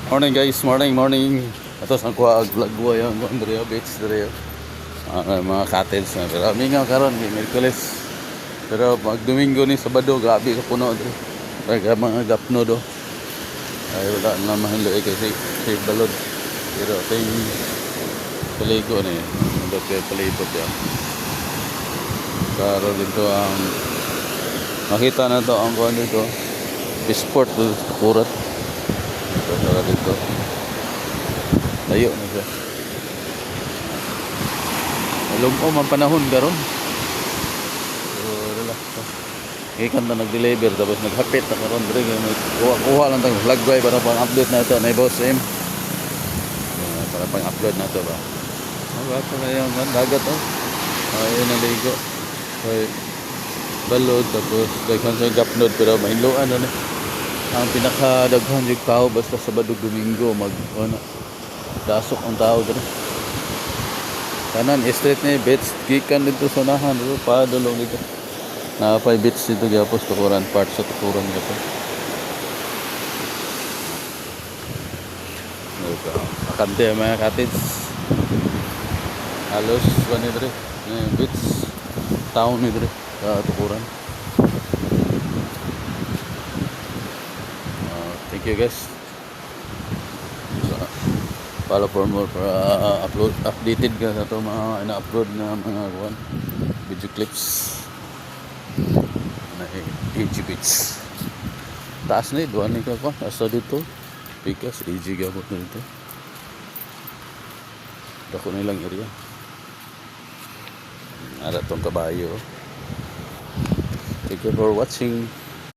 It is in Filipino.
Morning guys, morning. Ato sa kuha vlog ko yung Andrea Beach dire. Mga cottage na pero mingaw karon kay Miyerkules. Pero pag Domingo ni Sabado grabe ka puno dire. Kaya mga gapno do. Ay wala na mahalo kasi safe balod. Pero ting paligo ni do kay palibot ya. Karo dito ang makita na to ang kuan dito. Bisport kurat. Ito dito. Layo na siya. Lumpo man panahon karon. So, relax. Ikan na nag-deliver tapos naghapit na karon dire kuha lang tang vlog boy para pang-upload na ito na boss M. Para pang-upload na ito ba. Wala pa na yung dagat oh. Ayun na ligo. Ay balod tapos daghan sa gapnod pero mahinluan na ni. Ang pinakadaghan yung tao basta Sabado Domingo mag ano dasok ang tao dire. Kanan street ni beach gikan dito sa nahan dito pa dulong dito. Na pa beach dito gyapos tukuran part sa tukuran dito. Ito akante mga cottage. Halos wani dire beach town ni dire sa tukuran. Thank you guys. Follow for more para updated ka sa ito mga ina-upload na mga video clips na AG Beach. Taas na doon ni ka pa asa dito pikas AG gabot na dito dako na ilang area ada tong kabayo. Thank you for watching.